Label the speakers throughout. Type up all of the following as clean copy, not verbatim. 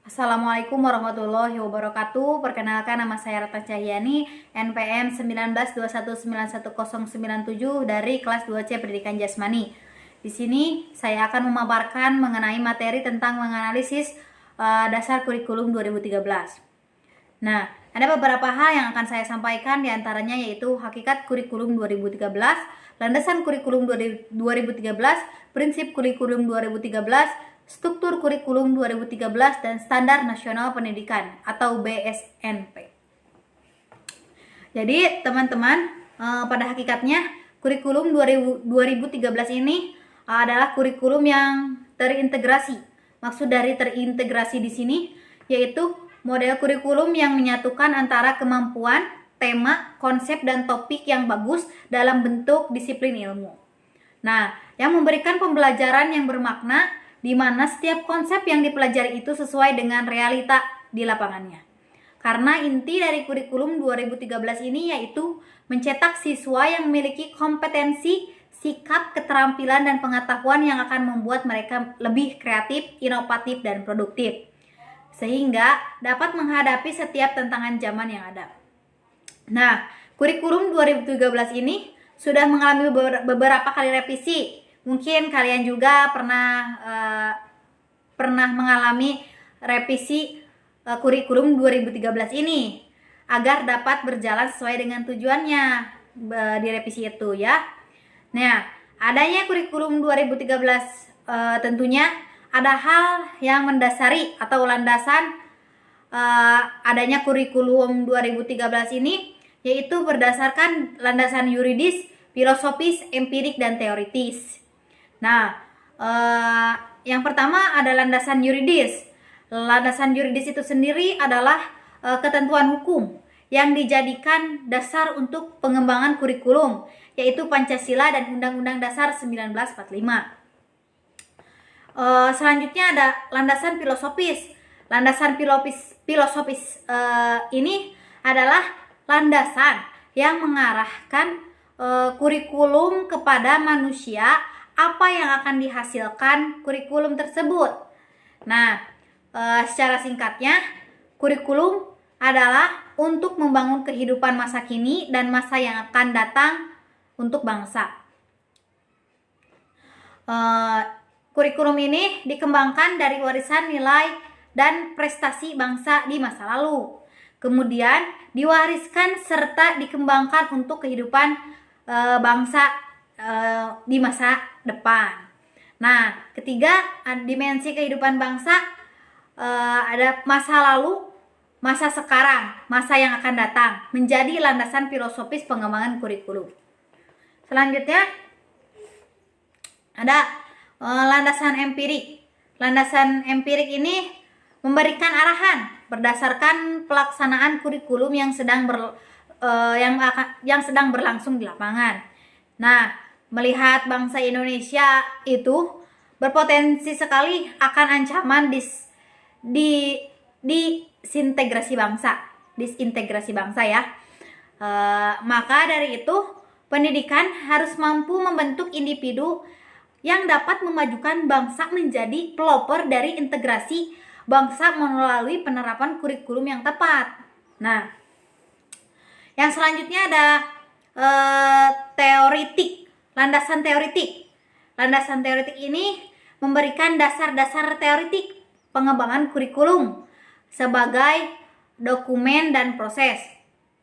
Speaker 1: Assalamualaikum warahmatullahi wabarakatuh. Perkenalkan, nama saya Ratna Cahyani, NPM 1921911097 dari kelas 2C Pendidikan Jasmani. Di sini saya akan memaparkan mengenai materi tentang menganalisis dasar kurikulum 2013. Nah, ada beberapa hal yang akan saya sampaikan, diantaranya yaitu hakikat kurikulum 2013, landasan kurikulum 2013, prinsip kurikulum 2013, struktur kurikulum 2013, dan standar nasional pendidikan atau BSNP. Jadi teman-teman, pada hakikatnya kurikulum 2013 ini adalah kurikulum yang terintegrasi. Maksud dari terintegrasi di sini yaitu model kurikulum yang menyatukan antara kemampuan, tema, konsep, dan topik yang bagus dalam bentuk disiplin ilmu. Nah, yang memberikan pembelajaran yang bermakna di mana setiap konsep yang dipelajari itu sesuai dengan realita di lapangannya. Karena inti dari kurikulum 2013 ini yaitu mencetak siswa yang memiliki kompetensi, sikap, keterampilan, dan pengetahuan yang akan membuat mereka lebih kreatif, inovatif, dan produktif, sehingga dapat menghadapi setiap tantangan zaman yang ada. Nah, kurikulum 2013 ini sudah mengalami beberapa kali revisi. Mungkin kalian juga pernah mengalami revisi kurikulum 2013 ini agar dapat berjalan sesuai dengan tujuannya di revisi itu ya. Nah, adanya kurikulum 2013 tentunya ada hal yang mendasari atau landasan adanya kurikulum 2013 ini, yaitu berdasarkan landasan yuridis, filosofis, empirik, dan teoritis. Nah, yang pertama ada landasan yuridis. Landasan yuridis itu sendiri adalah ketentuan hukum yang dijadikan dasar untuk pengembangan kurikulum, yaitu Pancasila dan Undang-Undang Dasar 1945. Selanjutnya ada landasan filosofis. Landasan filosofis ini adalah landasan yang mengarahkan kurikulum kepada manusia, apa yang akan dihasilkan kurikulum tersebut. Nah, secara singkatnya, kurikulum adalah untuk membangun kehidupan masa kini dan masa yang akan datang untuk bangsa. Kurikulum ini dikembangkan dari warisan nilai dan prestasi bangsa di masa lalu. Kemudian diwariskan serta dikembangkan untuk kehidupan bangsa di masa depan. Nah, ketiga, dimensi kehidupan bangsa ada masa lalu, masa sekarang, masa yang akan datang, menjadi landasan filosofis pengembangan kurikulum. Selanjutnya ada landasan empirik. Landasan empirik ini memberikan arahan berdasarkan pelaksanaan kurikulum yang sedang berlangsung di lapangan. Nah, melihat bangsa Indonesia itu berpotensi sekali akan ancaman disintegrasi bangsa ya. Maka dari itu pendidikan harus mampu membentuk individu yang dapat memajukan bangsa menjadi pelopor dari integrasi bangsa melalui penerapan kurikulum yang tepat. Nah, yang selanjutnya ada teoritik, landasan teoritik. Landasan teoritik ini memberikan dasar-dasar teoritik pengembangan kurikulum sebagai dokumen dan proses.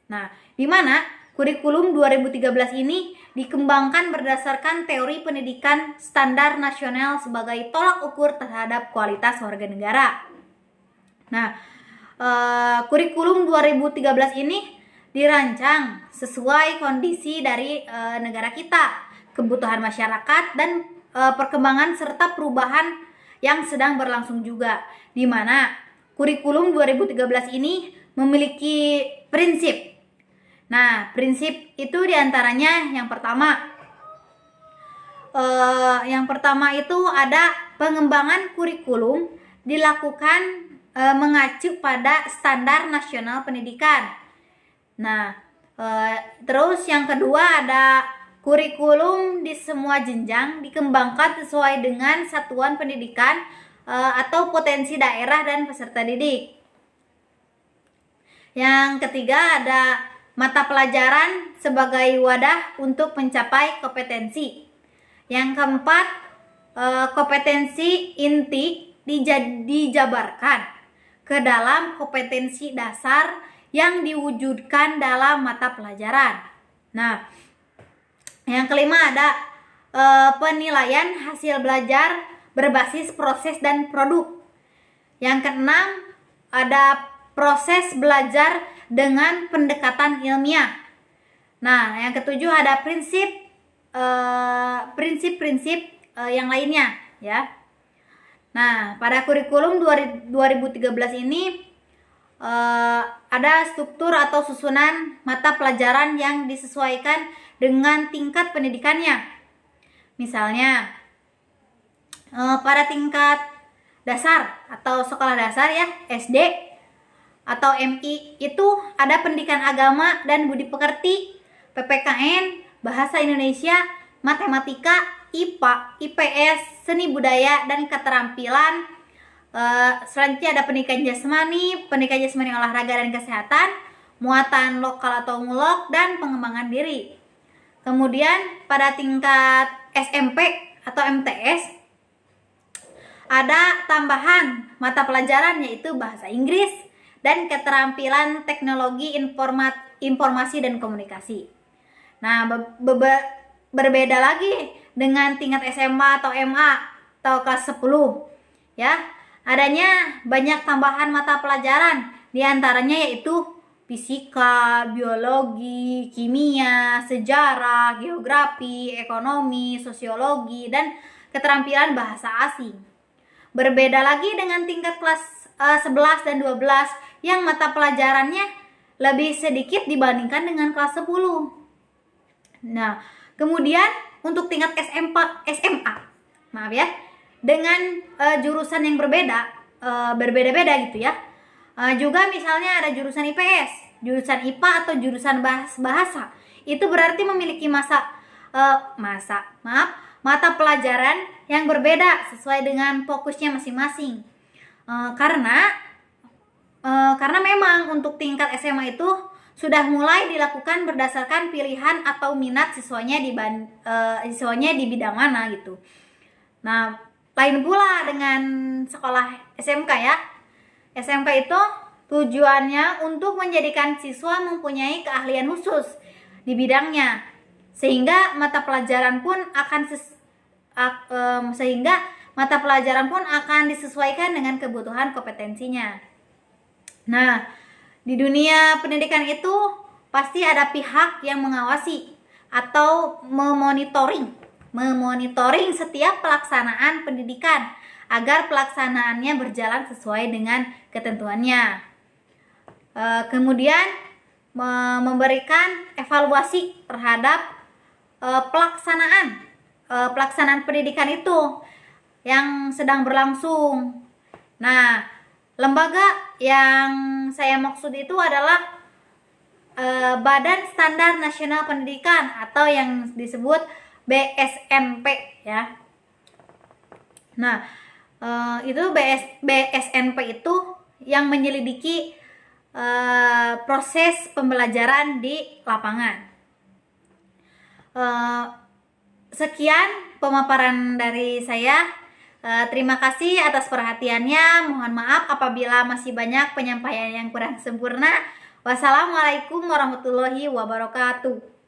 Speaker 1: Nah, di mana kurikulum 2013 ini dikembangkan berdasarkan teori pendidikan standar nasional sebagai tolak ukur terhadap kualitas warga negara. Nah, kurikulum 2013 ini dirancang sesuai kondisi dari negara kita, kebutuhan masyarakat, dan perkembangan serta perubahan yang sedang berlangsung juga, di mana kurikulum 2013 ini memiliki prinsip. Nah, prinsip itu diantaranya yang pertama itu ada pengembangan kurikulum dilakukan mengacu pada standar nasional pendidikan. Nah, terus yang kedua ada kurikulum di semua jenjang dikembangkan sesuai dengan satuan pendidikan atau potensi daerah dan peserta didik. Yang ketiga ada mata pelajaran sebagai wadah untuk mencapai kompetensi. Yang keempat, kompetensi inti dijabarkan ke dalam kompetensi dasar yang diwujudkan dalam mata pelajaran. Nah, yang kelima ada penilaian hasil belajar berbasis proses dan produk. Yang keenam ada proses belajar dengan pendekatan ilmiah. Nah, yang ketujuh ada prinsip-prinsip yang lainnya ya. Nah, pada kurikulum 2013 ini ada struktur atau susunan mata pelajaran yang disesuaikan dengan tingkat pendidikannya. Misalnya pada tingkat dasar atau sekolah dasar ya, SD atau MI itu ada pendidikan agama dan budi pekerti, PPKN, bahasa Indonesia, matematika, IPA, IPS, seni budaya dan keterampilan. Selanjutnya ada pendidikan jasmani olahraga dan kesehatan, muatan lokal atau mulok, dan pengembangan diri. Kemudian pada tingkat SMP atau MTS ada tambahan mata pelajaran yaitu bahasa Inggris dan keterampilan teknologi informasi dan komunikasi. Nah, berbeda lagi dengan tingkat SMA atau MA atau kelas 10 ya. Adanya banyak tambahan mata pelajaran, diantaranya yaitu fisika, biologi, kimia, sejarah, geografi, ekonomi, sosiologi, dan keterampilan bahasa asing. Berbeda lagi dengan tingkat kelas 11 dan 12 yang mata pelajarannya lebih sedikit dibandingkan dengan kelas 10. Nah, kemudian untuk tingkat SMA, maaf ya, dengan jurusan yang berbeda-beda gitu ya. Juga misalnya ada jurusan IPS, jurusan IPA atau jurusan bahasa. Itu berarti memiliki mata pelajaran yang berbeda sesuai dengan fokusnya masing-masing. Karena memang untuk tingkat SMA itu sudah mulai dilakukan berdasarkan pilihan atau minat siswanya di bidang mana gitu. Nah, lain pula dengan sekolah SMK ya. SMK itu tujuannya untuk menjadikan siswa mempunyai keahlian khusus di bidangnya, sehingga mata pelajaran pun akan disesuaikan dengan kebutuhan kompetensinya. Nah, di dunia pendidikan itu pasti ada pihak yang mengawasi atau memonitoring setiap pelaksanaan pendidikan agar pelaksanaannya berjalan sesuai dengan ketentuannya. Kemudian memberikan evaluasi terhadap pelaksanaan pendidikan itu yang sedang berlangsung. Nah, lembaga yang saya maksud itu adalah Badan Standar Nasional Pendidikan atau yang disebut BSNP ya. Nah, itu BSNP itu yang menyelidiki proses pembelajaran di lapangan. Sekian pemaparan dari saya. Terima kasih atas perhatiannya. Mohon maaf apabila masih banyak penyampaian yang kurang sempurna. Wassalamualaikum warahmatullahi wabarakatuh.